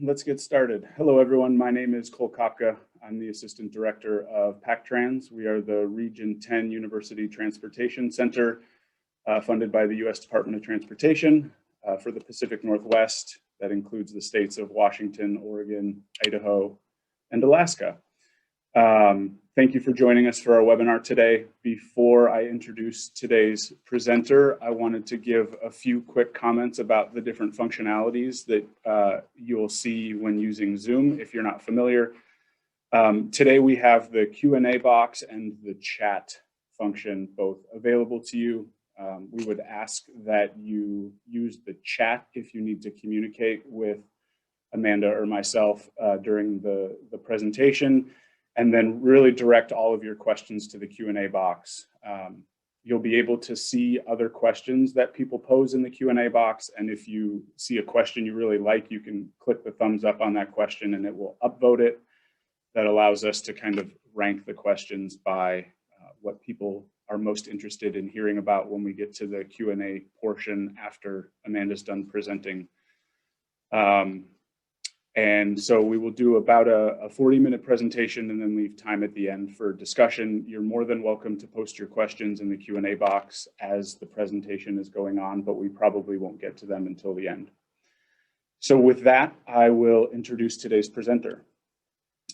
let's get started. Hello, everyone. My name is Cole Kopka. I'm the Assistant Director of PacTrans. We are the Region 10 University Transportation Center funded by the U.S. Department of Transportation for the Pacific Northwest. That includes the states of Washington, Oregon, Idaho, and Alaska. Thank you for joining us for our webinar today. Before I introduce today's presenter, I wanted to give a few quick comments about the different functionalities that you'll see when using Zoom if you're not familiar. Today we have the Q&A box and the chat function both available to you. We would ask that you use the chat if you need to communicate with Amanda or myself during the presentation, and then really direct all of your questions to the Q&A box. You'll be able to see other questions that people pose in the Q&A box, and if you see a question you really like, you can click the thumbs up on that question and it will upvote it. That allows us to kind of rank the questions by what people are most interested in hearing about when we get to the Q&A portion after Amanda's done presenting. And so we will do about a 40-minute presentation and then leave time at the end for discussion. You're more than welcome to post your questions in the Q&A box as the presentation is going on, but we probably won't get to them until the end. So with that, I will introduce today's presenter.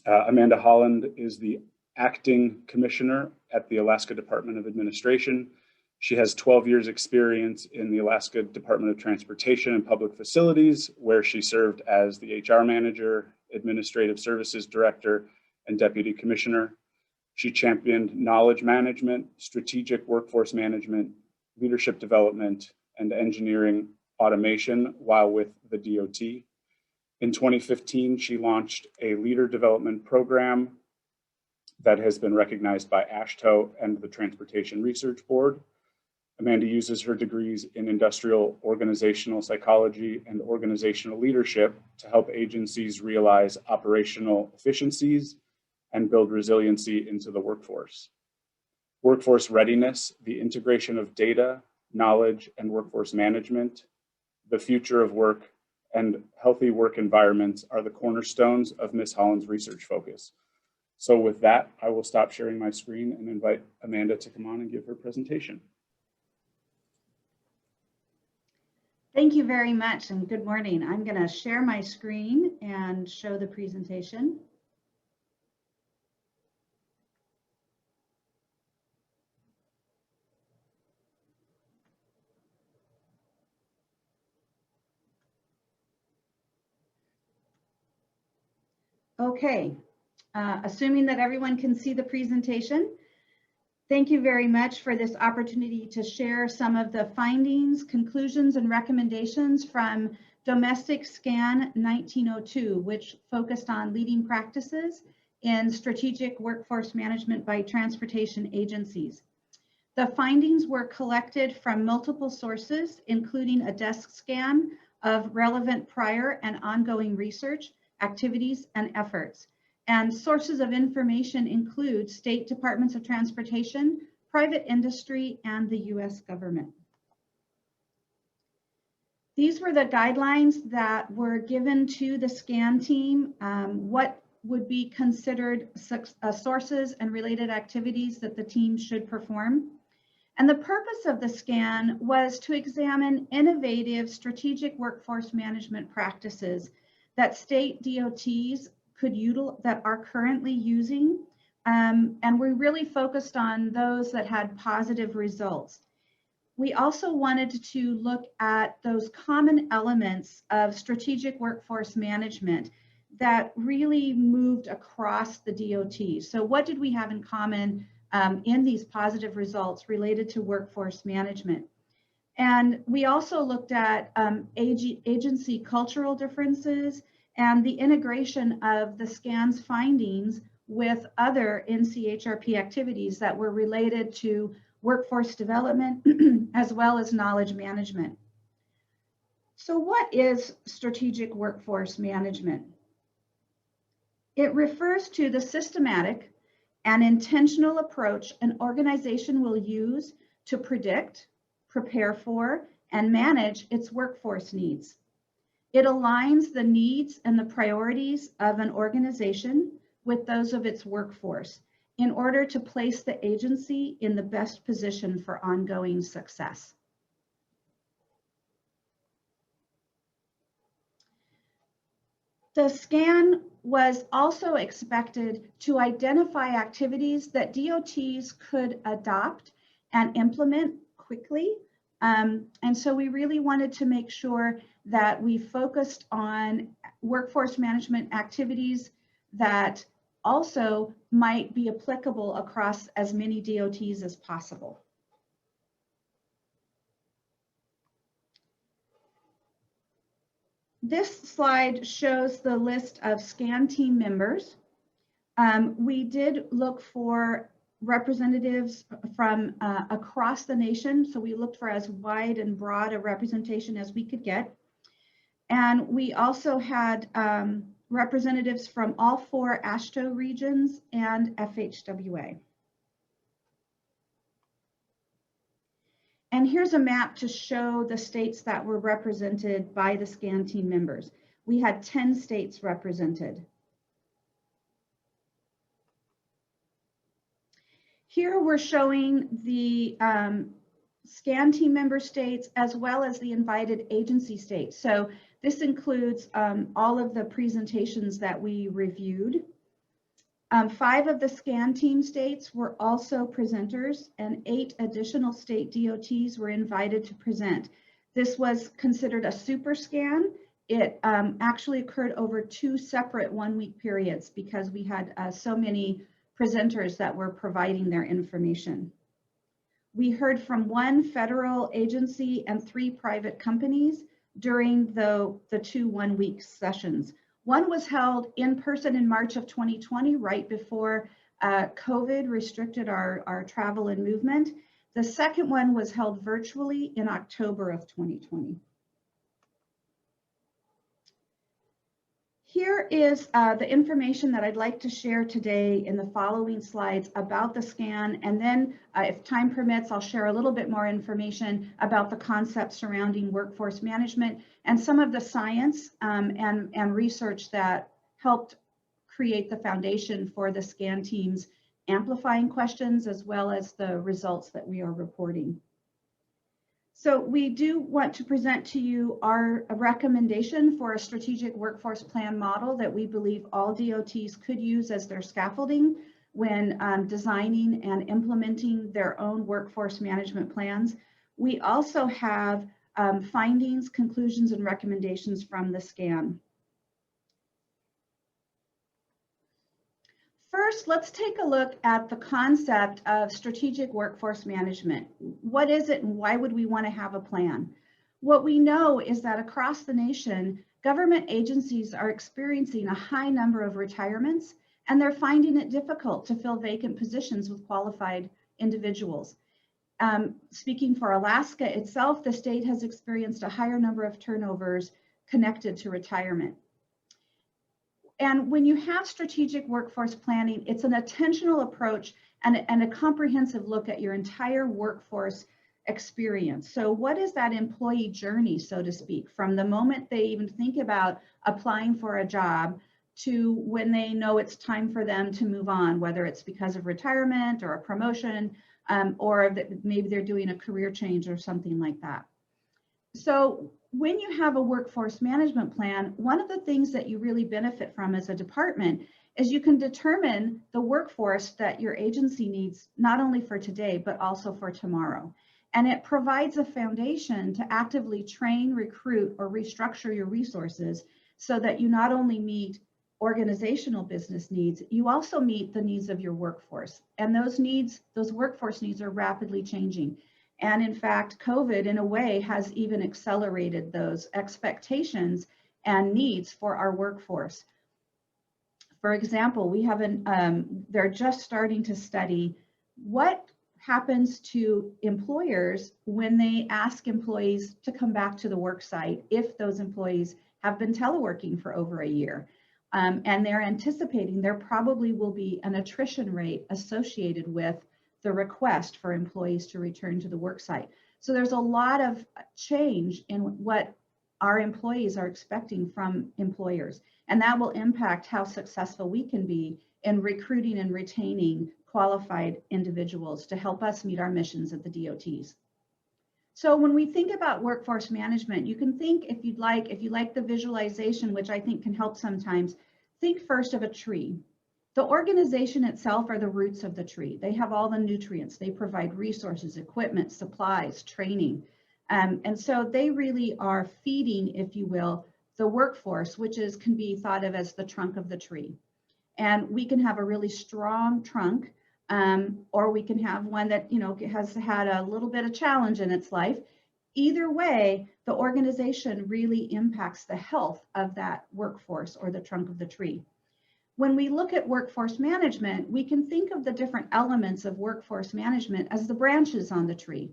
Amanda Holland is the Acting Commissioner at the Alaska Department of Administration. She has 12 years experience in the Alaska Department of Transportation and Public Facilities, where she served as the HR Manager, Administrative Services Director, and Deputy Commissioner. She championed knowledge management, strategic workforce management, leadership development, and engineering automation while with the DOT. In 2015, she launched a leader development program that has been recognized by AASHTO and the Transportation Research Board. Amanda uses her degrees in industrial organizational psychology and organizational leadership to help agencies realize operational efficiencies and build resiliency into the workforce. Workforce readiness, the integration of data, knowledge, and workforce management, the future of work, and healthy work environments are the cornerstones of Ms. Holland's research focus. So with that, I will stop sharing my screen and invite Amanda to come on and give her presentation. Thank you very much and good morning. I'm going to share my screen and show the presentation. Okay, assuming that everyone can see the presentation, thank you very much for this opportunity to share some of the findings, conclusions, and recommendations from Domestic Scan 1902, which focused on leading practices in strategic workforce management by transportation agencies. The findings were collected from multiple sources, including a desk scan of relevant prior and ongoing research, activities, and efforts. And sources of information include state departments of transportation, private industry, and the US government. These were the guidelines that were given to the SCAN team, what would be considered sources and related activities that the team should perform. And the purpose of the SCAN was to examine innovative strategic workforce management practices that state DOTs could utilize, that are currently using, and we really focused on those that had positive results. We also wanted to look at those common elements of strategic workforce management that really moved across the DOT. So what did we have in common in these positive results related to workforce management? And we also looked at agency cultural differences and the integration of the SCAN's findings with other NCHRP activities that were related to workforce development as well as knowledge management. So what is strategic workforce management? It refers to the systematic and intentional approach an organization will use to predict, prepare for, and manage its workforce needs. It aligns the needs and the priorities of an organization with those of its workforce in order to place the agency in the best position for ongoing success. The scan was also expected to identify activities that DOTs could adopt and implement quickly. And so we really wanted to make sure that we focused on workforce management activities that also might be applicable across as many DOTs as possible. This slide shows the list of SCAN team members. We did look for representatives from across the nation, so we looked for as wide and broad a representation as we could get. And we also had representatives from all 4 AASHTO regions and FHWA. And here's a map to show the states that were represented by the SCAN team members. We had 10 states represented. Here we're showing the SCAN team member states as well as the invited agency states. So this includes all of the presentations that we reviewed. 5 of the SCAN team states were also presenters, and 8 additional state DOTs were invited to present. This was considered a super scan. It actually occurred over 2 separate one-week periods because we had so many presenters that were providing their information. We heard from 1 federal agency and 3 private companies during the 2 one-week sessions. One was held in person in March of 2020, right before COVID restricted our travel and movement. The second one was held virtually in October of 2020. Here is the information that I'd like to share today in the following slides about the scan, and then if time permits, I'll share a little bit more information about the concepts surrounding workforce management and some of the science and research that helped create the foundation for the scan teams amplifying questions as well as the results that we are reporting. So we do want to present to you our recommendation for a strategic workforce plan model that we believe all DOTs could use as their scaffolding when designing and implementing their own workforce management plans. We also have findings, conclusions, and recommendations from the scan. First, let's take a look at the concept of strategic workforce management. What is it and why would we want to have a plan? What we know is that across the nation, government agencies are experiencing a high number of retirements, and they're finding it difficult to fill vacant positions with qualified individuals. Speaking for Alaska itself, the state has experienced a higher number of turnovers connected to retirement. And when you have strategic workforce planning, it's an attentional approach and a comprehensive look at your entire workforce experience. So what is that employee journey, so to speak, from the moment they even think about applying for a job to when they know it's time for them to move on, whether it's because of retirement or a promotion, or that maybe they're doing a career change or something like that. So when you have a workforce management plan, one of the things that you really benefit from as a department is you can determine the workforce that your agency needs, not only for today, but also for tomorrow. And it provides a foundation to actively train, recruit, or restructure your resources so that you not only meet organizational business needs, you also meet the needs of your workforce. And those needs, those workforce needs are rapidly changing. And in fact, COVID in a way has even accelerated those expectations and needs for our workforce. For example, we have they're just starting to study what happens to employers when they ask employees to come back to the work site if those employees have been teleworking for over a year. And they're anticipating there probably will be an attrition rate associated with the request for employees to return to the work site. So there's a lot of change in what our employees are expecting from employers. And that will impact how successful we can be in recruiting and retaining qualified individuals to help us meet our missions at the DOTs. So when we think about workforce management, you can think, if you like the visualization, which I think can help sometimes, think first of a tree. The organization itself are the roots of the tree. They have all the nutrients. They provide resources, equipment, supplies, training. And so they really are feeding, if you will, the workforce, which can be thought of as the trunk of the tree. And we can have a really strong trunk, or we can have one that, has had a little bit of challenge in its life. Either way, the organization really impacts the health of that workforce or the trunk of the tree. When we look at workforce management, we can think of the different elements of workforce management as the branches on the tree.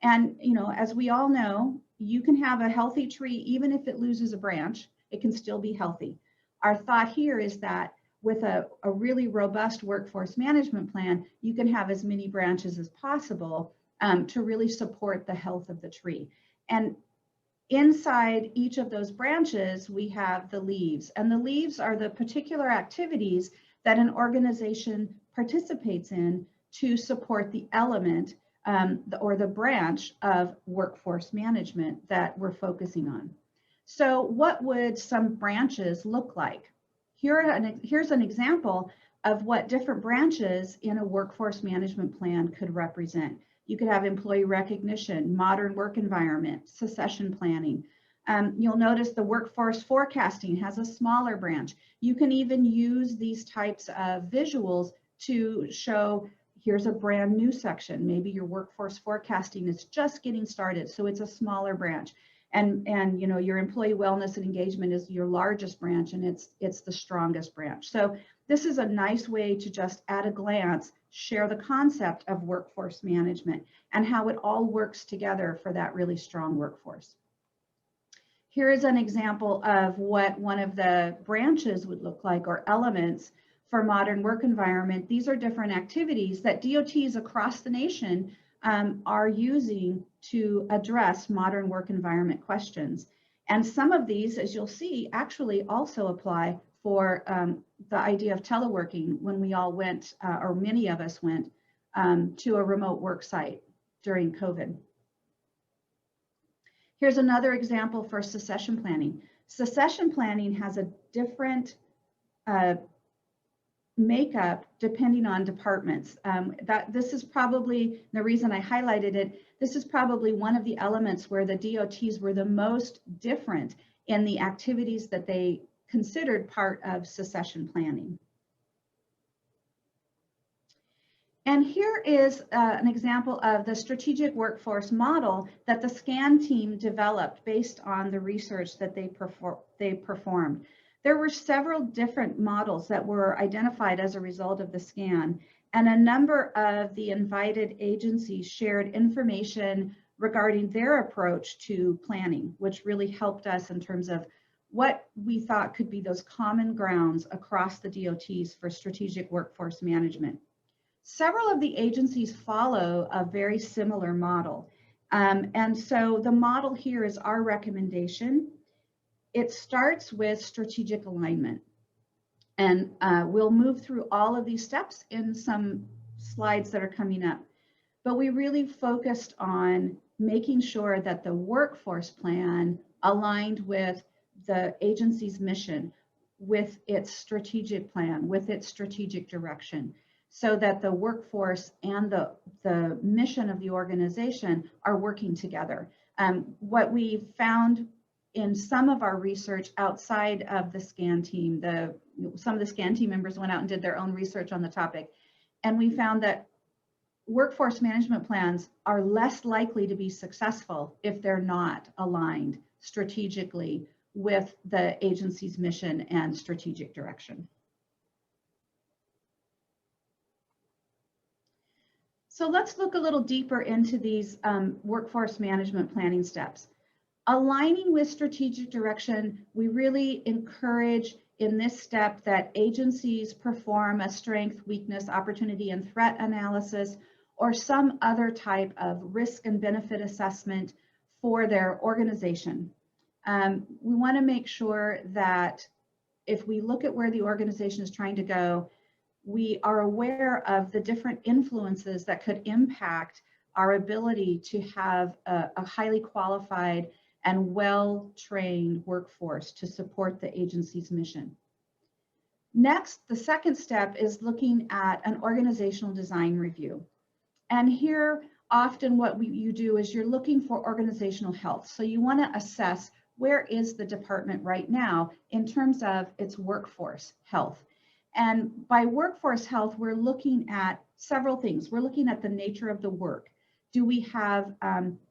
And, as we all know, you can have a healthy tree, even if it loses a branch, it can still be healthy. Our thought here is that with a really robust workforce management plan, you can have as many branches as possible to really support the health of the tree. And inside each of those branches, we have the leaves, and the leaves are the particular activities that an organization participates in to support the element or the branch of workforce management that we're focusing on. So what would some branches look like? Here's an example of what different branches in a workforce management plan could represent. You could have employee recognition, modern work environment, succession planning. You'll notice the workforce forecasting has a smaller branch. You can even use these types of visuals to show, here's a brand new section. Maybe your workforce forecasting is just getting started, so it's a smaller branch. And your employee wellness and engagement is your largest branch, and it's the strongest branch. So this is a nice way to just at a glance share the concept of workforce management and how it all works together for that really strong workforce. Here is an example of what one of the branches would look like, or elements for modern work environment. These are different activities that DOTs across the nation are using to address modern work environment questions. And some of these, as you'll see, actually also apply for the idea of teleworking when we all went, or many of us went, to a remote work site during COVID. Here's another example for succession planning. Succession planning has a different makeup depending on departments. This is probably the reason I highlighted it. This is probably one of the elements where the DOTs were the most different in the activities that they considered part of succession planning. And here is an example of the strategic workforce model that the SCAN team developed based on the research that they performed. There were several different models that were identified as a result of the SCAN, and a number of the invited agencies shared information regarding their approach to planning, which really helped us in terms of what we thought could be those common grounds across the DOTs for strategic workforce management. Several of the agencies follow a very similar model. And so the model here is our recommendation. It starts with strategic alignment. And we'll move through all of these steps in some slides that are coming up. But we really focused on making sure that the workforce plan aligned with the agency's mission, with its strategic plan, with its strategic direction, so that the workforce and the mission of the organization are working together. What we found in some of our research outside of the SCAN team, some of the SCAN team members went out and did their own research on the topic, and we found that workforce management plans are less likely to be successful if they're not aligned strategically with the agency's mission and strategic direction. So let's look a little deeper into these workforce management planning steps. Aligning with strategic direction, we really encourage in this step that agencies perform a strength, weakness, opportunity, and threat analysis, or some other type of risk and benefit assessment for their organization. We want to make sure that if we look at where the organization is trying to go, we are aware of the different influences that could impact our ability to have a highly qualified and well-trained workforce to support the agency's mission. Next, the second step is looking at an organizational design review. And here, often what you do is you're looking for organizational health. So you want to assess where is the department right now in terms of its workforce health. And by workforce health, we're looking at several things. We're looking at the nature of the work. Do we have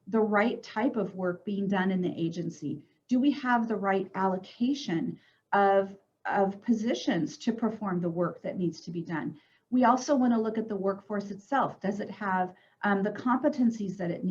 the right type of work being done in the agency? Do we have the right allocation of positions to perform the work that needs to be done? We also want to look at the workforce itself. Does it have the competencies that it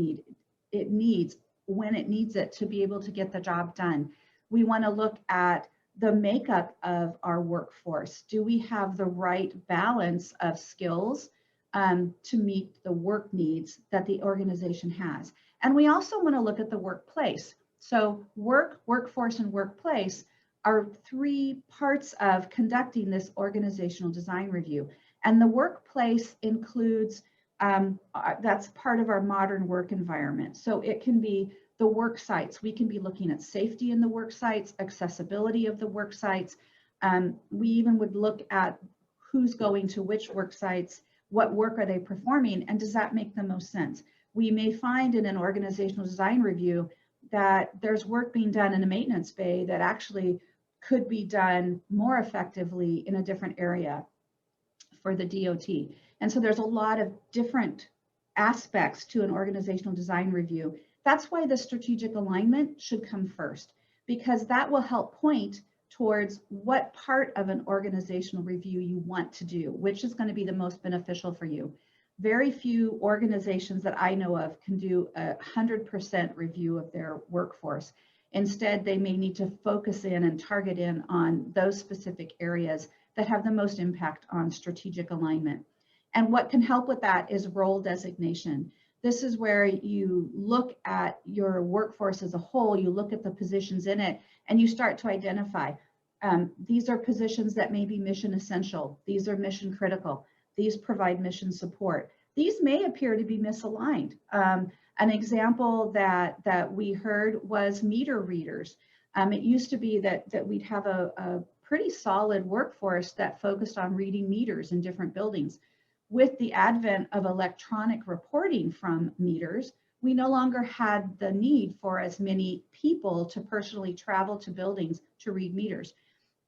needs when it needs it to be able to get the job done? We want to look at the makeup of our workforce. Do we have the right balance of skills to meet the work needs that the organization has? And we also want to look at the workplace. So work, workforce, and workplace are three parts of conducting this organizational design review. And the workplace includes, that's part of our modern work environment. So it can be the work sites. We can be looking at safety in the work sites, accessibility of the work sites. We even would look at who's going to which work sites, what work are they performing, and does that make the most sense? We may find in an organizational design review that there's work being done in a maintenance bay that actually could be done more effectively in a different area for the DOT. And so there's a lot of different aspects to an organizational design review. That's why the strategic alignment should come first, because that will help point towards what part of an organizational review you want to do, which is going to be the most beneficial for you. Very few organizations that I know of can do 100% review of their workforce. Instead, they may need to focus in and target in on those specific areas that have the most impact on strategic alignment. And what can help with that is role designation. This is where you look at your workforce as a whole, you look at the positions in it, and you start to identify, these are positions that may be mission essential, these are mission critical, these provide mission support. These may appear to be misaligned. An example that we heard was meter readers. It used to be that we'd have a pretty solid workforce that focused on reading meters in different buildings. With the advent of electronic reporting from meters, we no longer had the need for as many people to personally travel to buildings to read meters.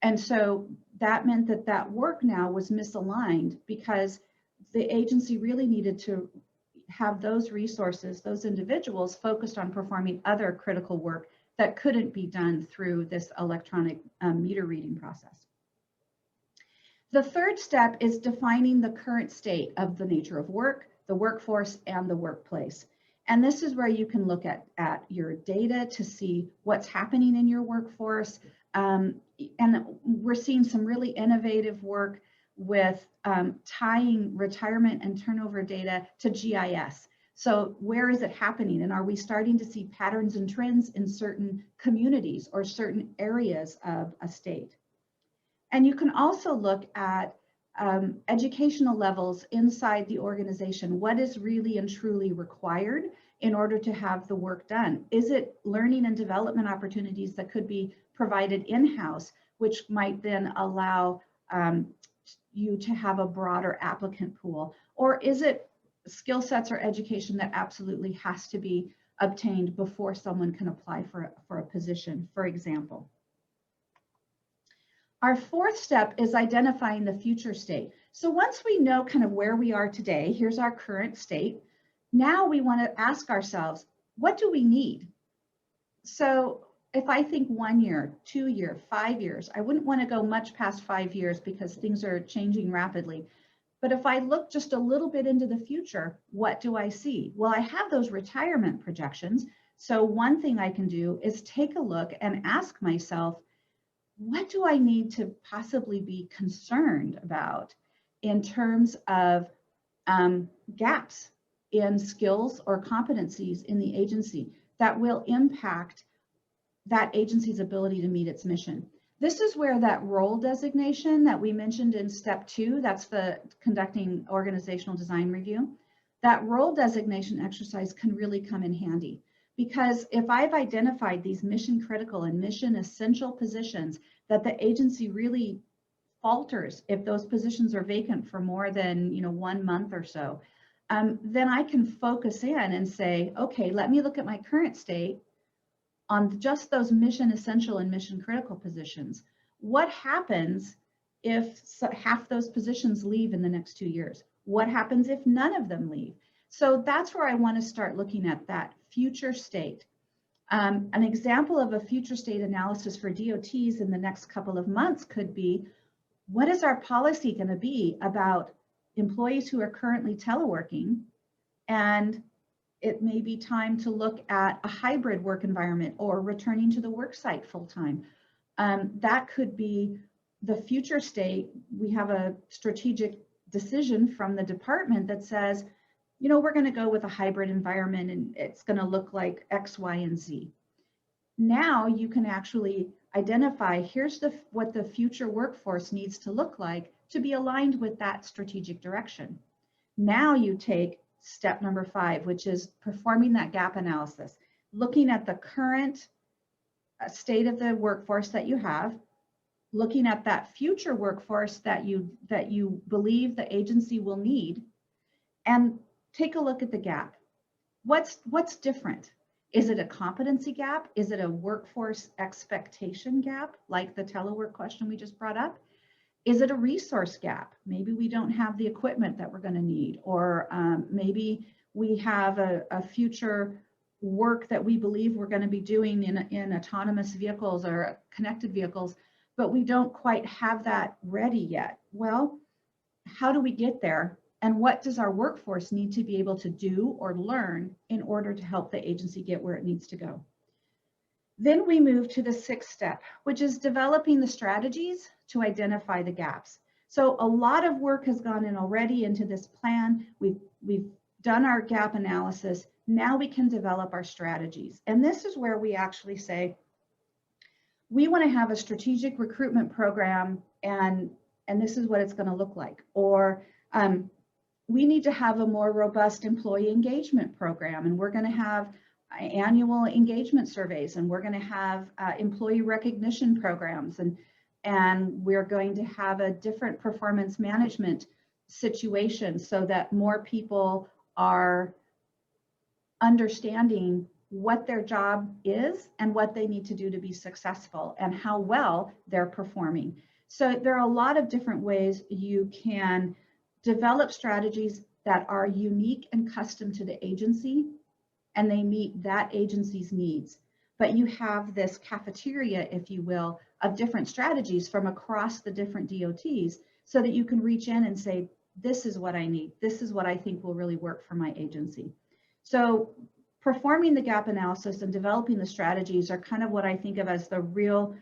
And so that meant that that work now was misaligned because the agency really needed to have those resources, those individuals focused on performing other critical work that couldn't be done through this electronic meter reading process. The third step is defining the current state of the nature of work, the workforce, and the workplace. And this is where you can look at your data to see what's happening in your workforce. And we're seeing some really innovative work with tying retirement and turnover data to GIS. So where is it happening? And are we starting to see patterns and trends in certain communities or certain areas of a state? And you can also look at educational levels inside the organization. What is really and truly required in order to have the work done? Is it learning and development opportunities that could be provided in-house, which might then allow you to have a broader applicant pool? Or is it skill sets or education that absolutely has to be obtained before someone can apply for a position, for example? Our fourth step is identifying the future state. So once we know kind of where we are today, here's our current state. Now we want to ask ourselves, what do we need? So if I think 1 year, 2 years, 5 years, I wouldn't want to go much past 5 years because things are changing rapidly. But if I look just a little bit into the future, what do I see? Well, I have those retirement projections. So one thing I can do is take a look and ask myself, what do I need to possibly be concerned about in terms of gaps in skills or competencies in the agency that will impact that agency's ability to meet its mission. This is where that role designation that we mentioned in step 2, that's the conducting organizational design review, that role designation exercise can really come in handy. Because if I've identified these mission critical and mission essential positions that the agency really falters if those positions are vacant for more than 1 month or so, then I can focus in and say, okay, let me look at my current state on just those mission essential and mission critical positions. What happens if half those positions leave in the next 2 years? What happens if none of them leave? So that's where I want to start looking at that future state. An example of a future state analysis for DOTs in the next couple of months could be, what is our policy going to be about employees who are currently teleworking, and it may be time to look at a hybrid work environment or returning to the work site full-time. That could be the future state. We have a strategic decision from the department that says, we're going to go with a hybrid environment and it's going to look like X, Y, and Z. Now you can actually identify, here's what the future workforce needs to look like to be aligned with that strategic direction. Now you take step number 5, which is performing that gap analysis, looking at the current state of the workforce that you have, looking at that future workforce that you believe the agency will need, and take a look at the gap. What's different? Is it a competency gap? Is it a workforce expectation gap, like the telework question we just brought up? Is it a resource gap? Maybe we don't have the equipment that we're going to need, or maybe we have a future work that we believe we're going to be doing in autonomous vehicles or connected vehicles, but we don't quite have that ready yet. Well, how do we get there? And what does our workforce need to be able to do or learn in order to help the agency get where it needs to go? Then we move to the 6th step, which is developing the strategies to identify the gaps. So a lot of work has gone in already into this plan. We've done our gap analysis. Now we can develop our strategies. And this is where we actually say, we want to have a strategic recruitment program, and this is what it's going to look like. Or we need to have a more robust employee engagement program, and we're going to have annual engagement surveys, and we're going to have employee recognition programs, and we're going to have a different performance management situation so that more people are understanding what their job is and what they need to do to be successful and how well they're performing. So there are a lot of different ways you can develop strategies that are unique and custom to the agency, and they meet that agency's needs. But you have this cafeteria, if you will, of different strategies from across the different DOTs so that you can reach in and say, this is what I need. This is what I think will really work for my agency. So performing the gap analysis and developing the strategies are kind of what I think of as the real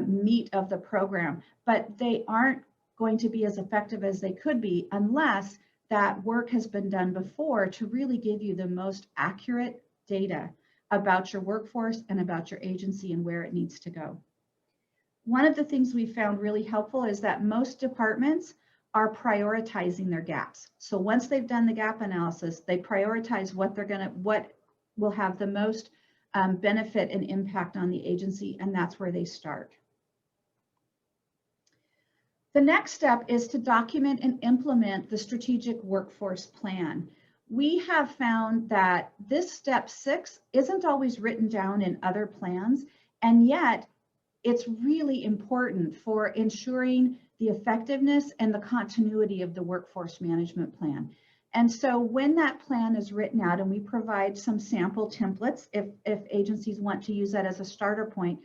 meat of the program, but they aren't going to be as effective as they could be unless that work has been done before to really give you the most accurate data about your workforce and about your agency and where it needs to go. One of the things we found really helpful is that most departments are prioritizing their gaps. So once they've done the gap analysis, they prioritize what will have the most benefit and impact on the agency, and that's where they start. The next step is to document and implement the strategic workforce plan. We have found that this step 6 isn't always written down in other plans, and yet it's really important for ensuring the effectiveness and the continuity of the workforce management plan. And so when that plan is written out, and we provide some sample templates if agencies want to use that as a starter point,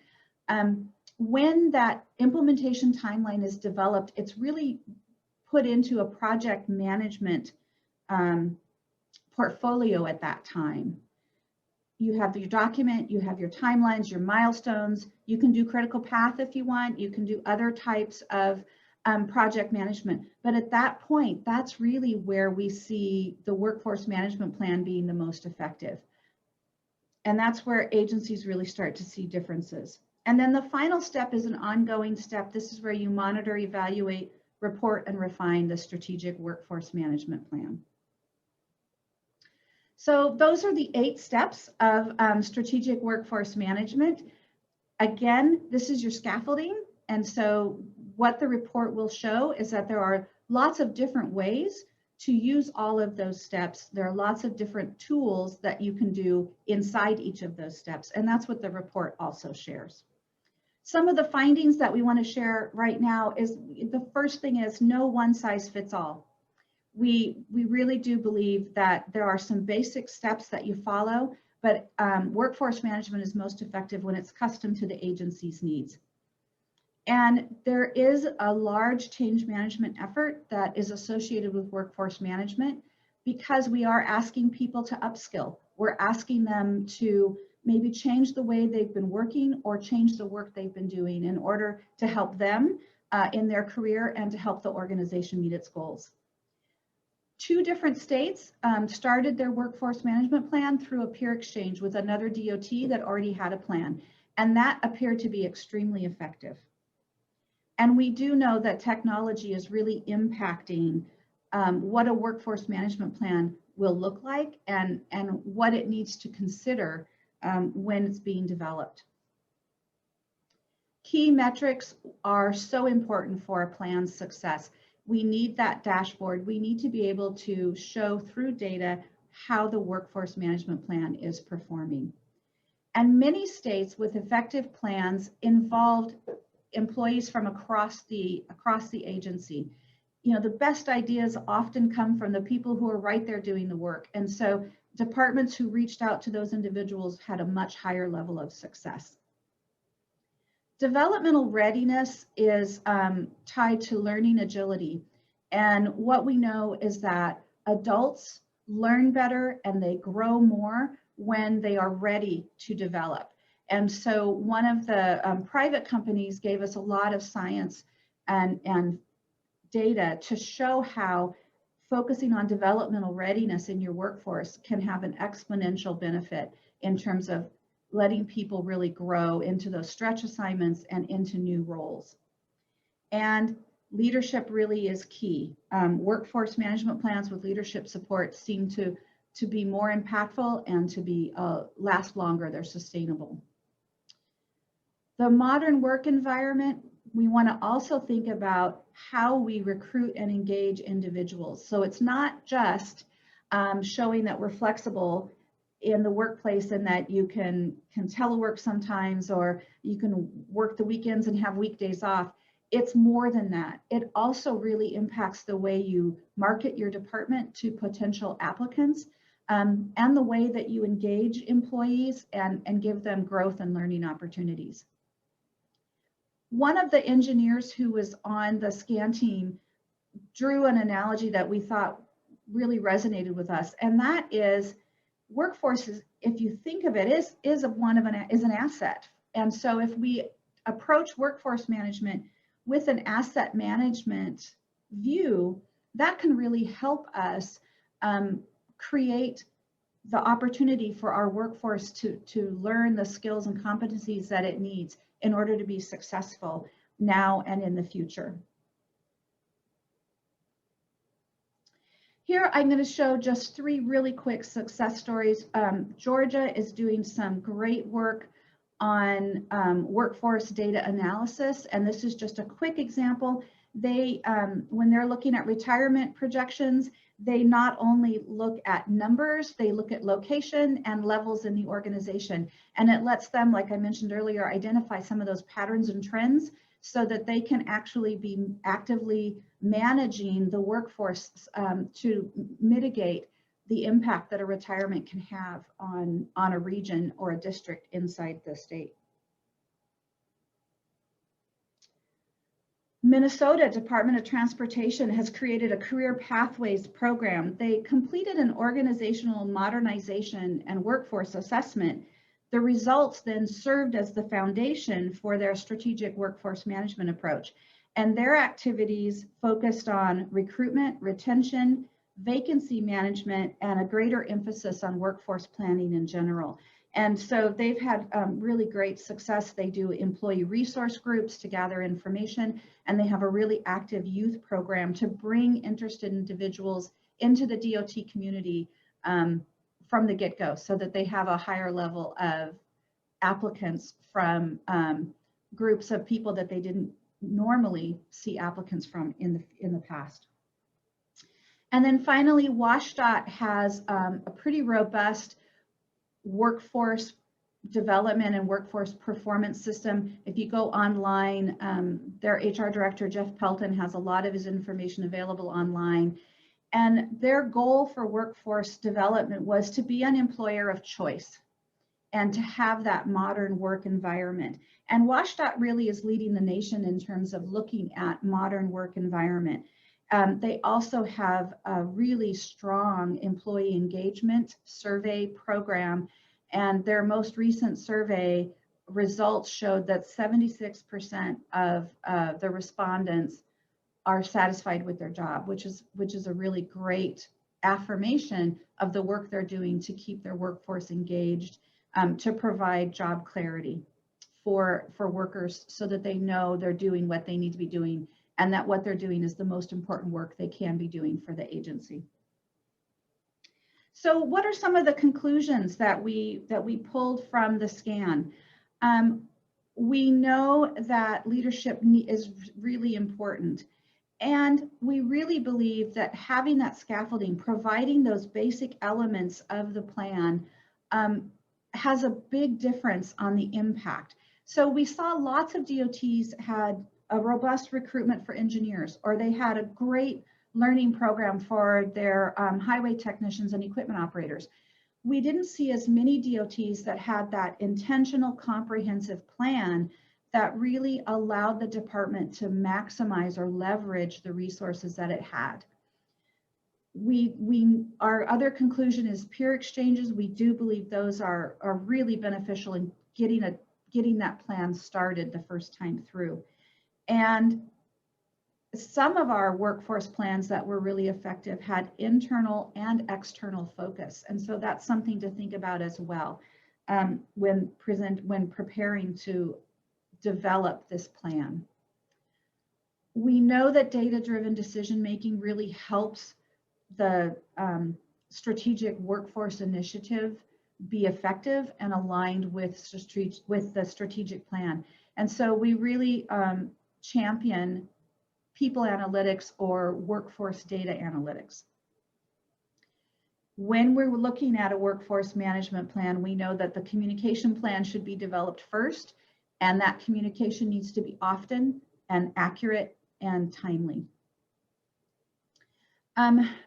when that implementation timeline is developed, it's really put into a project management portfolio at that time. You have your document, you have your timelines, your milestones. You can do critical path if you want. You can do other types of project management. But at that point, that's really where we see the workforce management plan being the most effective. And that's where agencies really start to see differences. And then the final step is an ongoing step. This is where you monitor, evaluate, report, and refine the strategic workforce management plan. So those are the 8 steps of strategic workforce management. Again, this is your scaffolding. And so what the report will show is that there are lots of different ways to use all of those steps. There are lots of different tools that you can do inside each of those steps. And that's what the report also shares. Some of the findings that we want to share right now is the first thing is no one size fits all. We really do believe that there are some basic steps that you follow, but workforce management is most effective when it's custom to the agency's needs. And there is a large change management effort that is associated with workforce management because we are asking people to upskill. We're asking them to maybe change the way they've been working or change the work they've been doing in order to help them in their career and to help the organization meet its goals. 2 different states started their workforce management plan through a peer exchange with another DOT that already had a plan, and that appeared to be extremely effective. And we do know that technology is really impacting what a workforce management plan will look like and what it needs to consider when it's being developed. Key metrics are so important for a plan's success. We need that dashboard. We need to be able to show through data how the workforce management plan is performing. And many states with effective plans involved employees from across the agency. You know, the best ideas often come from the people who are right there doing the work. And so departments who reached out to those individuals had a much higher level of success. Developmental readiness is tied to learning agility. And what we know is that adults learn better and they grow more when they are ready to develop. And so one of the private companies gave us a lot of science and data to show how focusing on developmental readiness in your workforce can have an exponential benefit in terms of letting people really grow into those stretch assignments and into new roles. And leadership really is key. Workforce management plans with leadership support seem to be more impactful and to be last longer. They're sustainable. The modern work environment, we want to also think about how we recruit and engage individuals. So it's not just showing that we're flexible in the workplace and that you can telework sometimes, or you can work the weekends and have weekdays off. It's more than that. It also really impacts the way you market your department to potential applicants and the way that you engage employees and give them growth and learning opportunities. One of the engineers who was on the SCAN team drew an analogy that we thought really resonated with us, and that is workforce, if you think of it, is an asset. And so if we approach workforce management with an asset management view, that can really help us create the opportunity for our workforce to learn the skills and competencies that it needs in order to be successful now and in the future. Here, I'm going to show just 3 really quick success stories. Georgia is doing some great work on workforce data analysis, and this is just a quick example. They, when they're looking at retirement projections, they not only look at numbers, they look at location and levels in the organization. And it lets them, like I mentioned earlier, identify some of those patterns and trends so that they can actually be actively managing the workforce to mitigate the impact that a retirement can have on a region or a district inside the state. Minnesota Department of Transportation has created a career pathways program. They completed an organizational modernization and workforce assessment. The results then served as the foundation for their strategic workforce management approach. And their activities focused on recruitment, retention, vacancy management, and a greater emphasis on workforce planning in general. And so they've had really great success. They do employee resource groups to gather information, and they have a really active youth program to bring interested individuals into the DOT community from the get-go, so that they have a higher level of applicants from groups of people that they didn't normally see applicants from in the past. And then finally, WSDOT has a pretty robust workforce development and workforce performance system. If you go online, their HR director, Jeff Pelton, has a lot of his information available online. And their goal for workforce development was to be an employer of choice and to have that modern work environment. And WSDOT really is leading the nation in terms of looking at modern work environment. They also have a really strong employee engagement survey program, and their most recent survey results showed that 76% of the respondents are satisfied with their job, which is a really great affirmation of the work they're doing to keep their workforce engaged, to provide job clarity for workers so that they know they're doing what they need to be doing, and that what they're doing is the most important work they can be doing for the agency. So what are some of the conclusions that we pulled from the scan? We know that leadership is really important. And we really believe that having that scaffolding, providing those basic elements of the plan, has a big difference on the impact. So we saw lots of DOTs had a robust recruitment for engineers, or they had a great learning program for their highway technicians and equipment operators. We didn't see as many DOTs that had that intentional, comprehensive plan that really allowed the department to maximize or leverage the resources that it had. Our other conclusion is peer exchanges. We do believe those are really beneficial in getting that plan started the first time through. And some of our workforce plans that were really effective had internal and external focus. And so that's something to think about as well when preparing to develop this plan. We know that data-driven decision-making really helps the strategic workforce initiative be effective and aligned with the strategic plan. And so we really champion people analytics or workforce data analytics. When we're looking at a workforce management plan, we know that the communication plan should be developed first, and that communication needs to be often and accurate and timely.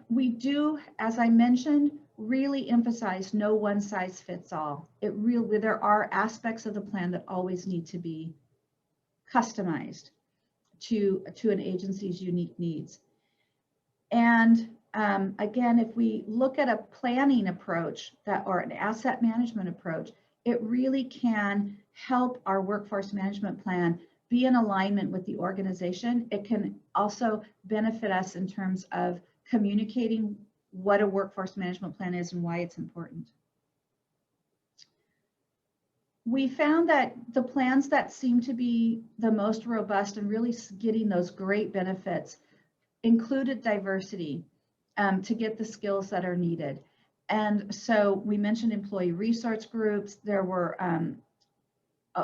We do, as I mentioned, really emphasize no one size fits all. There are aspects of the plan that always need to be customized to an agency's unique needs. And again, if we look at a planning approach or an asset management approach, it really can help our workforce management plan be in alignment with the organization. It can also benefit us in terms of communicating what a workforce management plan is and why it's important. We found that the plans that seem to be the most robust and really getting those great benefits included diversity to get the skills that are needed. And so we mentioned employee resource groups. There were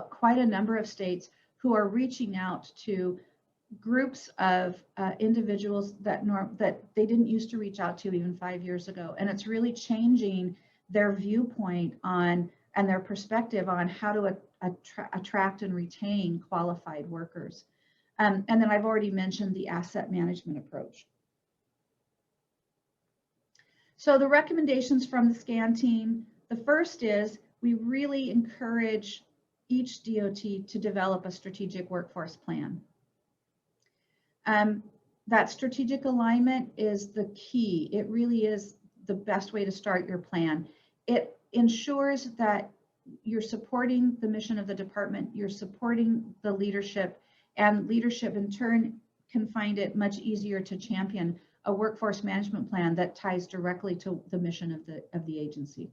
quite a number of states who are reaching out to groups of individuals that they didn't used to reach out to even 5 years ago. And it's really changing their viewpoint on and their perspective on how to attract and retain qualified workers. And then I've already mentioned the asset management approach. So the recommendations from the SCAN team, the first is we really encourage each DOT to develop a strategic workforce plan. That strategic alignment is the key. It really is the best way to start your plan. It ensures that you're supporting the mission of the department, you're supporting the leadership, and leadership in turn can find it much easier to champion a workforce management plan that ties directly to the mission of the agency.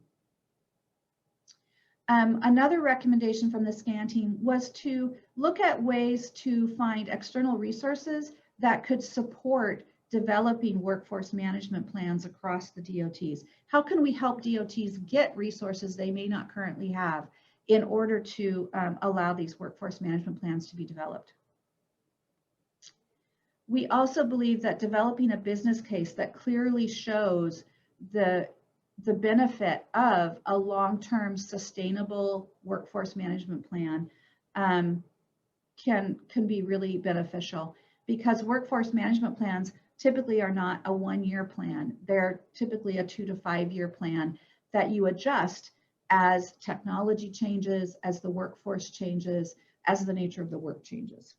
Another recommendation from the SCAN team was to look at ways to find external resources that could support developing workforce management plans across the DOTs. How can we help DOTs get resources they may not currently have in order to allow these workforce management plans to be developed? We also believe that developing a business case that clearly shows the benefit of a long-term sustainable workforce management plan can be really beneficial, because workforce management plans typically are not a one-year plan. They're typically a 2 to 5 year plan that you adjust as technology changes, as the workforce changes, as the nature of the work changes.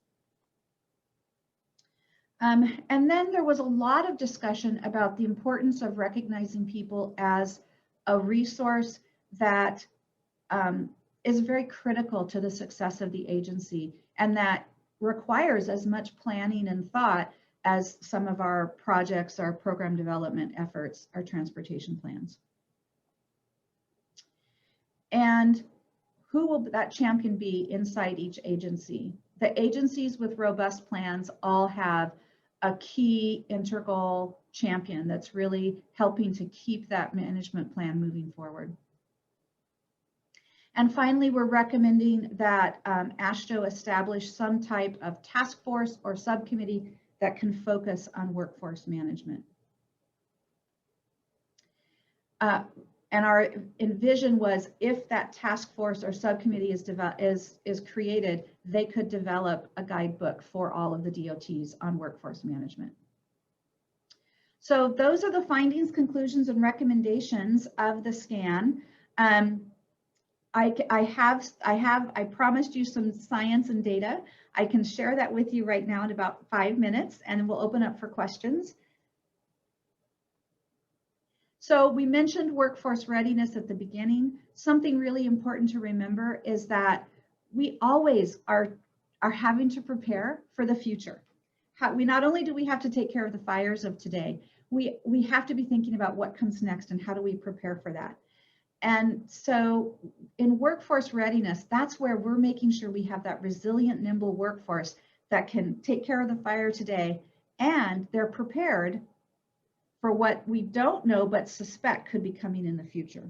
And then there was a lot of discussion about the importance of recognizing people as a resource that is very critical to the success of the agency, and that requires as much planning and thought as some of our projects, our program development efforts, our transportation plans. And who will that champion be inside each agency? The agencies with robust plans all have a key integral champion that's really helping to keep that management plan moving forward. And finally, we're recommending that AASHTO establish some type of task force or subcommittee that can focus on workforce management. And our envision was, if that task force or subcommittee is created, they could develop a guidebook for all of the DOTs on workforce management. So those are the findings, conclusions, and recommendations of the SCAN. I promised you some science and data. I can share that with you right now in about 5 minutes, and we'll open up for questions. So we mentioned workforce readiness at the beginning. Something really important to remember is that we always are having to prepare for the future. Not only do we have to take care of the fires of today, we have to be thinking about what comes next and how do we prepare for that. And so in workforce readiness, that's where we're making sure we have that resilient, nimble workforce that can take care of the fire today, and they're prepared for what we don't know but suspect could be coming in the future.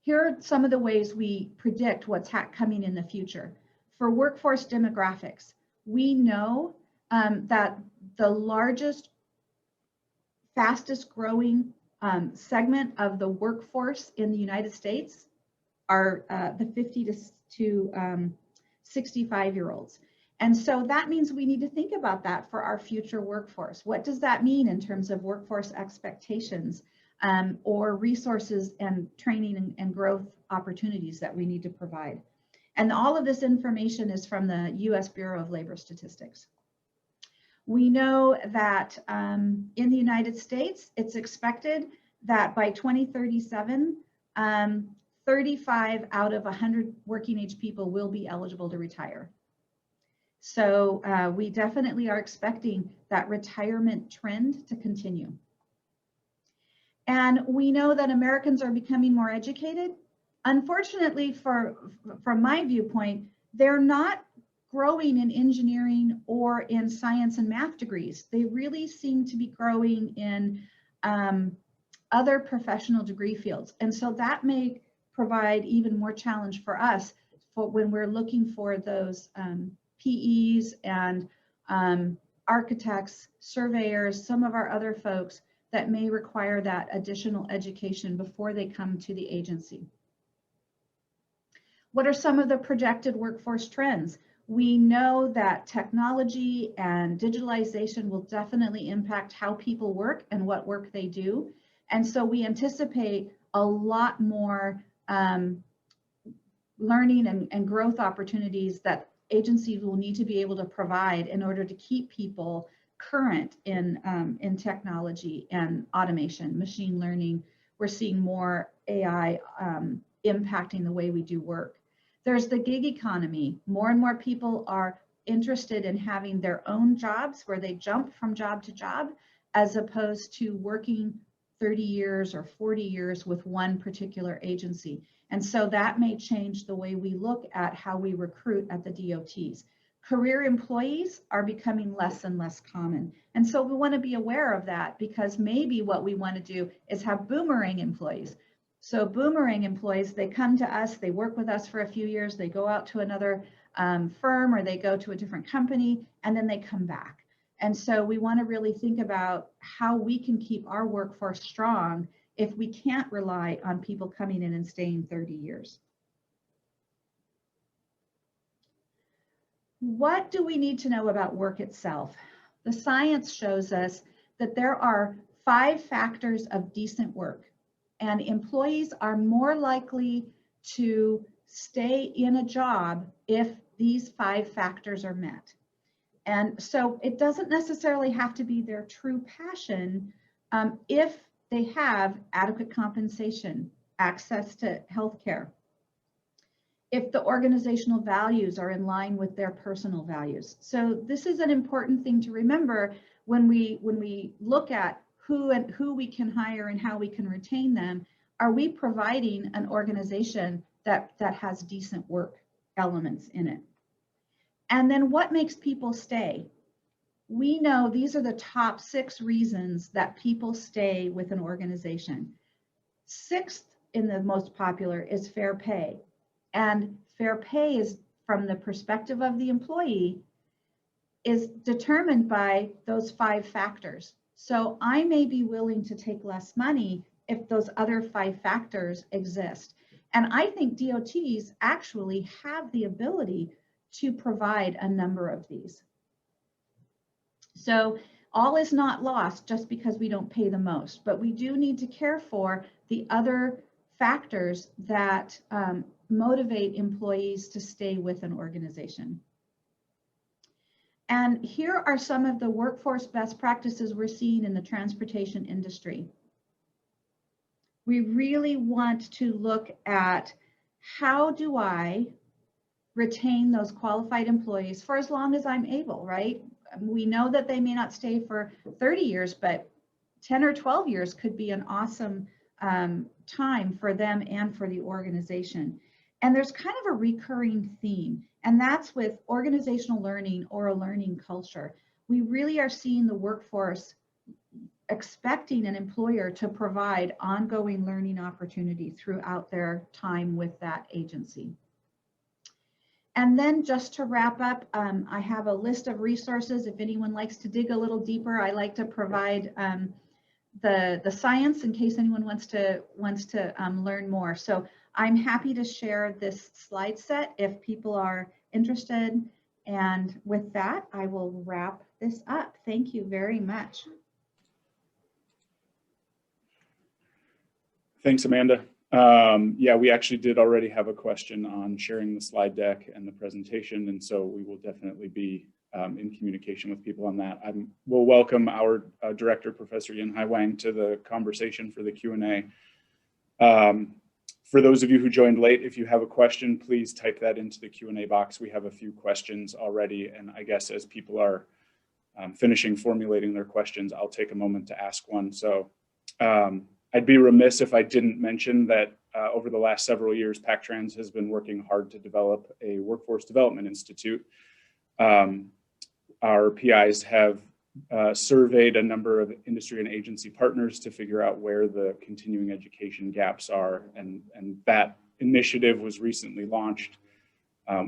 Here are some of the ways we predict what's coming in the future. For workforce demographics, we know that the largest, fastest growing segment of the workforce in the United States are the 50 to 65-year-olds. And so that means we need to think about that for our future workforce. What does that mean in terms of workforce expectations or resources and training and growth opportunities that we need to provide? And all of this information is from the US Bureau of Labor Statistics. We know that in the United States, it's expected that by 2037, 35 out of 100 working age people will be eligible to retire. So we definitely are expecting that retirement trend to continue. And we know that Americans are becoming more educated. Unfortunately, from my viewpoint, they're not growing in engineering or in science and math degrees. They really seem to be growing in other professional degree fields. And so that may provide even more challenge for us when we're looking for those PEs and architects, surveyors, some of our other folks that may require that additional education before they come to the agency. What are some of the projected workforce trends? We know that technology and digitalization will definitely impact how people work and what work they do. And so we anticipate a lot more learning and growth opportunities that agencies will need to be able to provide in order to keep people current in technology and automation, machine learning. We're seeing more AI impacting the way we do work. There's the gig economy. More and more people are interested in having their own jobs where they jump from job to job, as opposed to working 30 years or 40 years with one particular agency. And so that may change the way we look at how we recruit at the DOTs. Career employees are becoming less and less common. And so we want to be aware of that, because maybe what we want to do is have boomerang employees. So boomerang employees, they come to us, they work with us for a few years, they go out to another firm, or they go to a different company, and then they come back. And so we want to really think about how we can keep our workforce strong if we can't rely on people coming in and staying 30 years. What do we need to know about work itself? The science shows us that there are 5 factors of decent work, and employees are more likely to stay in a job if these 5 factors are met. And so it doesn't necessarily have to be their true passion if they have adequate compensation, access to healthcare, if the organizational values are in line with their personal values. So this is an important thing to remember when we look at who we can hire and how we can retain them. Are we providing an organization that has decent work elements in it? And then what makes people stay? We know these are the top 6 reasons that people stay with an organization. 6th in the most popular is fair pay. And fair pay is, from the perspective of the employee, is determined by those 5 factors. So I may be willing to take less money if those other 5 factors exist. And I think DOTs actually have the ability to provide a number of these. So all is not lost just because we don't pay the most, but we do need to care for the other factors that motivate employees to stay with an organization. And here are some of the workforce best practices we're seeing in the transportation industry. We really want to look at, how do I retain those qualified employees for as long as I'm able, right? We know that they may not stay for 30 years, but 10 or 12 years could be an awesome time for them and for the organization. And there's kind of a recurring theme, and that's with organizational learning or a learning culture. We really are seeing the workforce expecting an employer to provide ongoing learning opportunity throughout their time with that agency. And then just to wrap up, I have a list of resources. If anyone likes to dig a little deeper, I like to provide the science in case anyone wants to learn more. So I'm happy to share this slide set if people are interested. And with that, I will wrap this up. Thank you very much. Thanks, Amanda. Yeah, we actually did already have a question on sharing the slide deck and the presentation, and so we will definitely be in communication with people on that. We'll welcome our director, Professor Yin-Hai Wang, to the conversation for the Q&A. For those of you who joined late, if you have a question, please type that into the Q&A box. We have a few questions already, and I guess as people are finishing formulating their questions, I'll take a moment to ask one. So I'd be remiss if I didn't mention that over the last several years, PacTrans has been working hard to develop a workforce development institute. Our PIs have surveyed a number of industry and agency partners to figure out where the continuing education gaps are, and that initiative was recently launched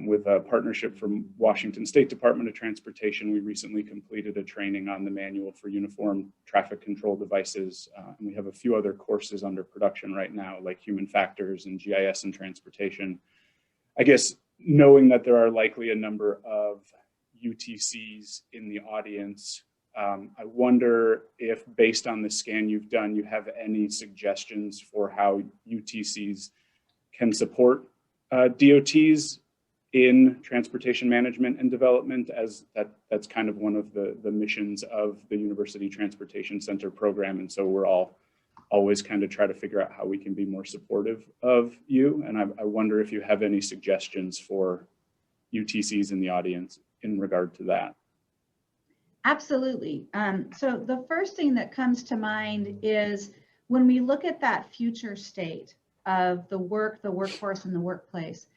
with a partnership from Washington State Department of Transportation. We recently completed a training on the manual for uniform traffic control devices, and we have a few other courses under production right now, like human factors and GIS and transportation. I guess knowing that there are likely a number of UTCs in the audience, I wonder if, based on the scan you've done, you have any suggestions for how UTCs can support DOTs in transportation management and development, as that's kind of one of the missions of the University Transportation Center program. And so we're always kind of try to figure out how we can be more supportive of you. And I wonder if you have any suggestions for UTCs in the audience in regard to that. Absolutely. So the first thing that comes to mind is when we look at that future state of the workforce, and the workplace,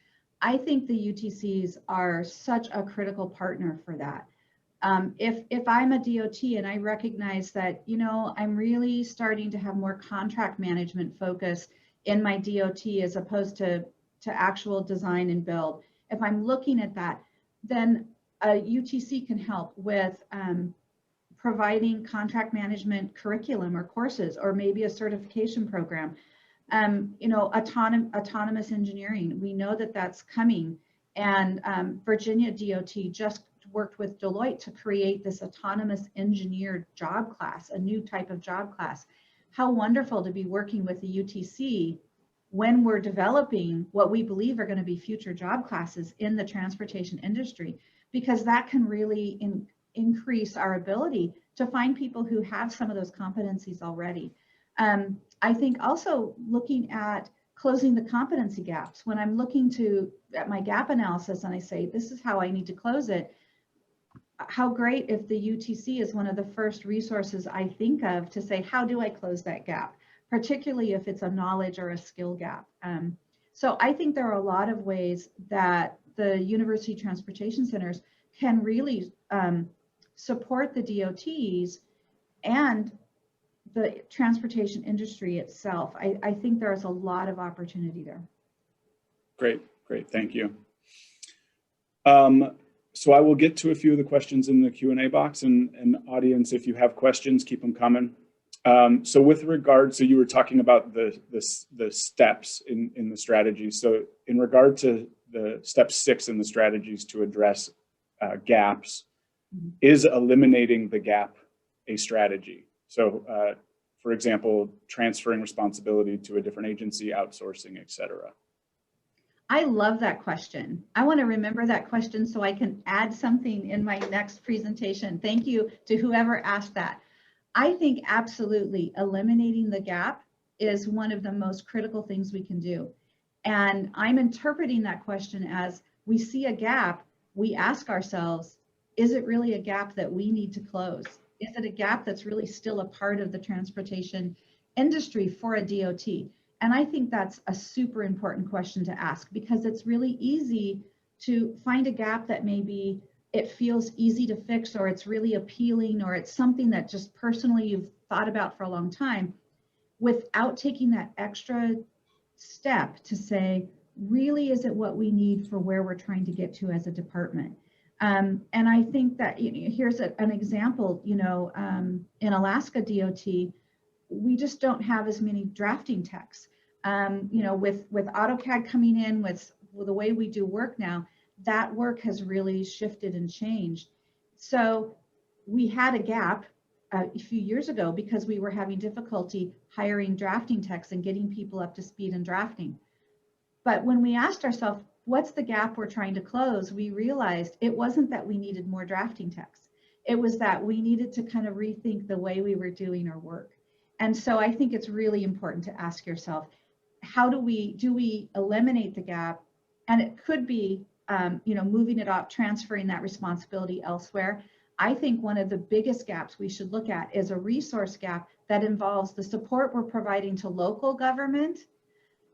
I think the UTCs are such a critical partner for that. If I'm a DOT and I recognize that, you know, I'm really starting to have more contract management focus in my DOT as opposed to actual design and build, if I'm looking at that, then a UTC can help with providing contract management curriculum or courses, or maybe a certification program. You know, autonomous engineering, we know that that's coming. And Virginia DOT just worked with Deloitte to create this autonomous engineered job class, a new type of job class. How wonderful to be working with the UTC when we're developing what we believe are going to be future job classes in the transportation industry, because that can really increase our ability to find people who have some of those competencies already. I think also looking at closing the competency gaps. When I'm looking at my gap analysis and I say, this is how I need to close it, how great if the UTC is one of the first resources I think of to say, how do I close that gap, particularly if it's a knowledge or a skill gap. So I think there are a lot of ways that the University Transportation Centers can really support the DOTs and the transportation industry itself. I think there's a lot of opportunity there. Great, thank you. So I will get to a few of the questions in the Q&A box, and audience, if you have questions, keep them coming. So with regard, so you were talking about the steps in the strategy. So in regard to the step 6 in the strategies to address gaps, is eliminating the gap a strategy? So for example, transferring responsibility to a different agency, outsourcing, et cetera. I love that question. I want to remember that question so I can add something in my next presentation. Thank you to whoever asked that. I think absolutely eliminating the gap is one of the most critical things we can do. And I'm interpreting that question as we see a gap, we ask ourselves, is it really a gap that we need to close? Is it a gap that's really still a part of the transportation industry for a DOT? And I think that's a super important question to ask, because it's really easy to find a gap that maybe it feels easy to fix, or it's really appealing, or it's something that just personally you've thought about for a long time, without taking that extra step to say, really, is it what we need for where we're trying to get to as a department? And I think that, here's an example, in Alaska DOT, we just don't have as many drafting techs. With AutoCAD coming in, with the way we do work now, that work has really shifted and changed. So we had a gap a few years ago because we were having difficulty hiring drafting techs and getting people up to speed in drafting. But when we asked ourselves, what's the gap we're trying to close, we realized it wasn't that we needed more drafting techs. It was that we needed to kind of rethink the way we were doing our work. And so I think it's really important to ask yourself, how do we eliminate the gap? And it could be, moving it off, transferring that responsibility elsewhere. I think one of the biggest gaps we should look at is a resource gap that involves the support we're providing to local government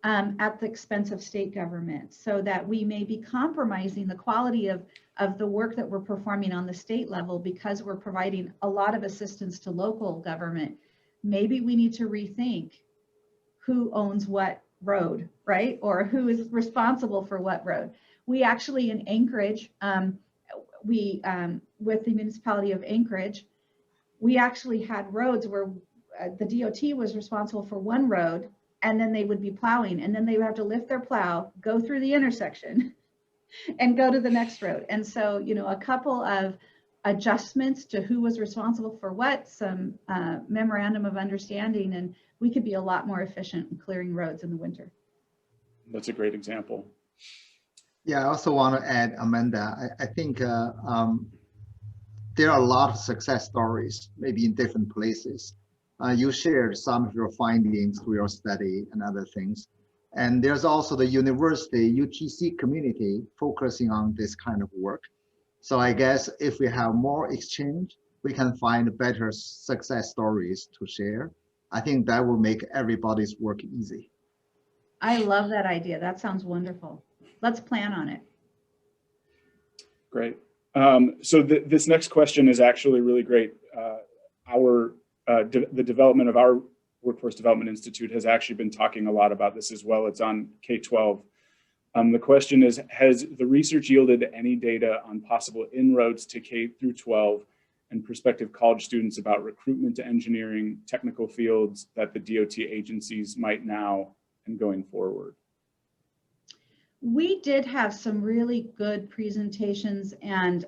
at the expense of state government, so that we may be compromising the quality of the work that we're performing on the state level because we're providing a lot of assistance to local government. Maybe we need to rethink who owns what road, right? Or who is responsible for what road. We actually in Anchorage, with the municipality of Anchorage, we actually had roads where the DOT was responsible for one road, and then they would be plowing, and then they would have to lift their plow, go through the intersection, and go to the next road. And so, a couple of adjustments to who was responsible for what, some memorandum of understanding, and we could be a lot more efficient in clearing roads in the winter. That's a great example. Yeah, I also want to add, Amanda, I think there are a lot of success stories, maybe in different places. You shared some of your findings through your study and other things. And there's also the university UTC community focusing on this kind of work. So I guess if we have more exchange, we can find better success stories to share. I think that will make everybody's work easy. I love that idea. That sounds wonderful. Let's plan on it. Great. So this next question is actually really great. The development of our Workforce Development Institute has actually been talking a lot about this as well. It's on K-12. The question is, has the research yielded any data on possible inroads to K through 12 and prospective college students about recruitment to engineering, technical fields that the DOT agencies might now and going forward? We did have some really good presentations, and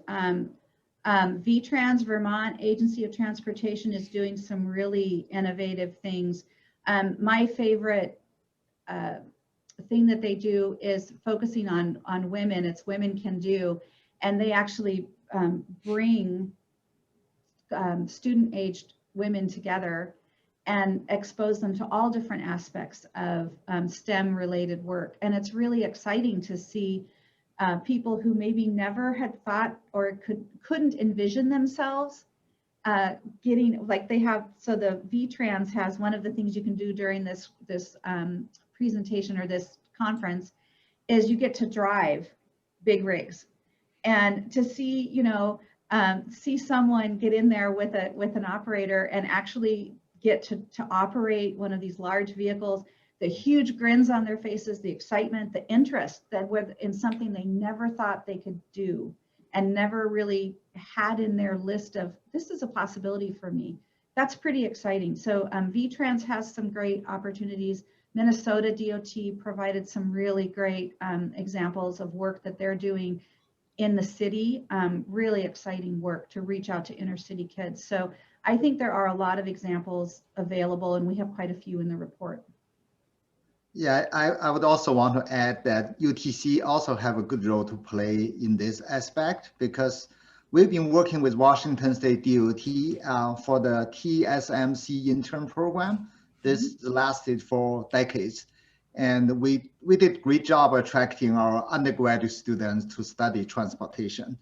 VTrans, Vermont Agency of Transportation, is doing some really innovative things. My favorite thing that they do is focusing on women. It's Women Can Do, and they actually bring student-aged women together and expose them to all different aspects of STEM-related work. And it's really exciting to see people who maybe never had thought or couldn't envision themselves getting, like they have, so the VTrans has one of the things you can do during this presentation or this conference is you get to drive big rigs, and to see, you know, see someone get in there with an operator and actually get to operate one of these large vehicles, the huge grins on their faces, the excitement, the interest that in something they never thought they could do and never really had in their list of, this is a possibility for me. That's pretty exciting. So VTrans has some great opportunities. Minnesota DOT provided some really great examples of work that they're doing in the city, really exciting work to reach out to inner city kids. So I think there are a lot of examples available, and we have quite a few in the report. Yeah, I would also want to add that UTC also have a good role to play in this aspect, because we've been working with Washington State DOT for the TSMC intern program. This lasted for decades. And we did a great job attracting our undergraduate students to study transportation.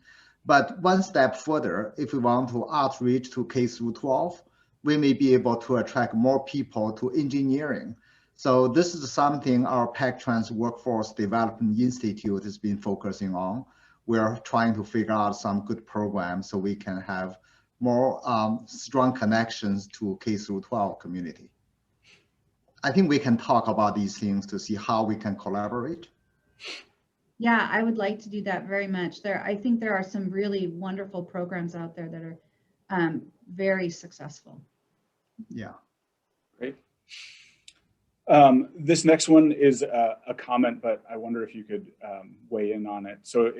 But one step further, if we want to outreach to K through 12, we may be able to attract more people to engineering. So this is something our PacTrans Workforce Development Institute has been focusing on. We're trying to figure out some good programs so we can have more strong connections to K through 12 community. I think we can talk about these things to see how we can collaborate. Yeah, I would like to do that very much. I think there are some really wonderful programs out there that are very successful. Yeah. Great. This next one is a comment, but I wonder if you could weigh in on it. So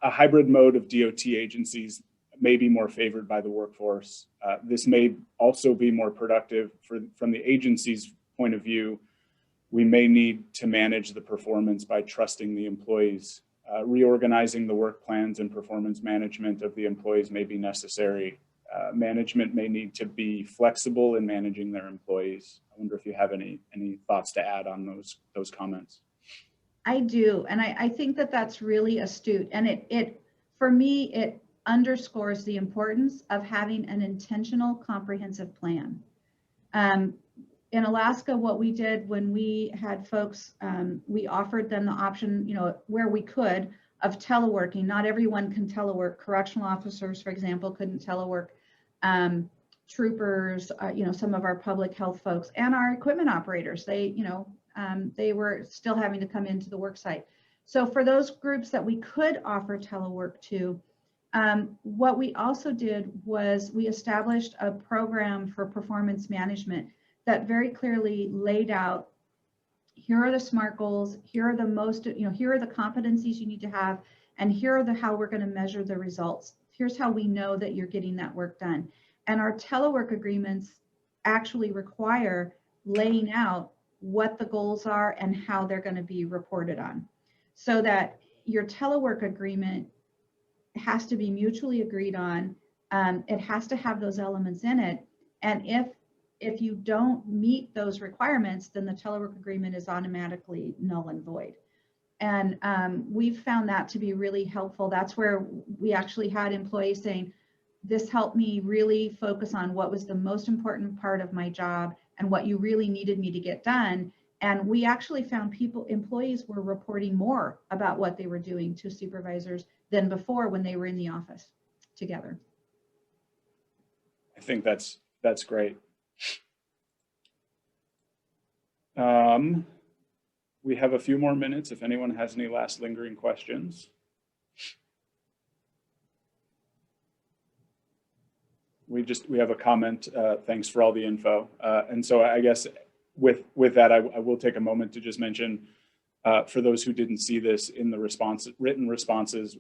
a hybrid mode of DOT agencies may be more favored by the workforce. This may also be more productive from the agency's point of view. We may need to manage the performance by trusting the employees. Reorganizing the work plans and performance management of the employees may be necessary. Management may need to be flexible in managing their employees. I wonder if you have any thoughts to add on those comments. I do, and I think that that's really astute, and it for me it underscores the importance of having an intentional, comprehensive plan. In Alaska, what we did when we had folks, we offered them the option, you know, where we could, of teleworking. Not everyone can telework. Correctional officers, for example, couldn't telework. Troopers, you know, some of our public health folks, and our equipment operators, they, you know, they were still having to come into the work site. So for those groups that we could offer telework to, what we also did was we established a program for performance management that very clearly laid out, here are the SMART goals, here are the most, you know, here are the competencies you need to have, and here are how we're going to measure the results. Here's how we know that you're getting that work done. And our telework agreements actually require laying out what the goals are and how they're going to be reported on, so that your telework agreement has to be mutually agreed on. It has to have those elements in it. And if you don't meet those requirements, then the telework agreement is automatically null and void. And we've found that to be really helpful. That's where we actually had employees saying, this helped me really focus on what was the most important part of my job, and what you really needed me to get done. And we actually found employees were reporting more about what they were doing to supervisors than before when they were in the office together. I think that's great. We have a few more minutes if anyone has any last lingering questions. We have a comment, thanks for all the info. And so I guess with that, I will take a moment to just mention, for those who didn't see this in the written responses,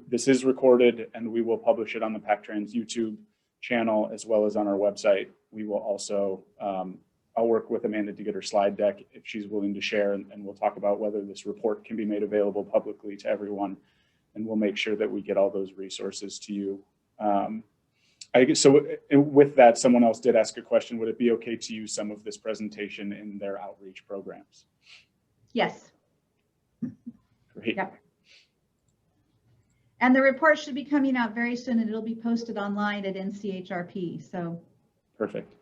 this is recorded and we will publish it on the PacTrans YouTube channel as well as on our website. We will also, I'll work with Amanda to get her slide deck if she's willing to share, and we'll talk about whether this report can be made available publicly to everyone, and we'll make sure that we get all those resources to you. I guess, so with that, someone else did ask a question. Would it be okay to use some of this presentation in their outreach programs? Yes. Great. Yep. And the report should be coming out very soon, and it'll be posted online at NCHRP. So perfect.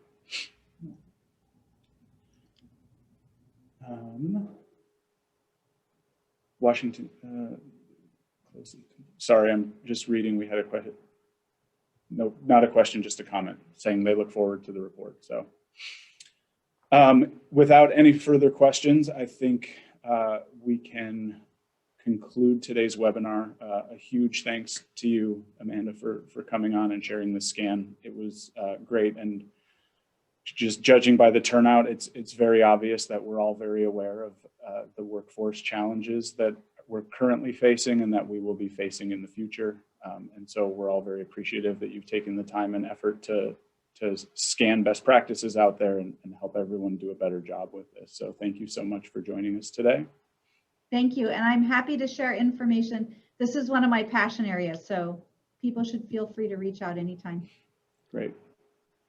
Washington, sorry, I'm just reading. We had a question. No, not a question, just a comment saying they look forward to the report. So without any further questions, I think we can conclude today's webinar. A huge thanks to you, Amanda, for coming on and sharing this scan. It was great, and just judging by the turnout, it's very obvious that we're all very aware of the workforce challenges that we're currently facing and that we will be facing in the future. And so we're all very appreciative that you've taken the time and effort to scan best practices out there and help everyone do a better job with this. So thank you so much for joining us today. thank you. And I'm happy to share information. This is one of my passion areas, so people should feel free to reach out anytime. Great.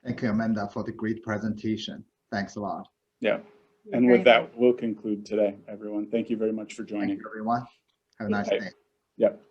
Thank you, Amanda, for the great presentation. Thanks a lot. Yeah. And with that, we'll conclude today, everyone. Thank you very much for joining. Thank you, everyone. Have a nice day. Yep.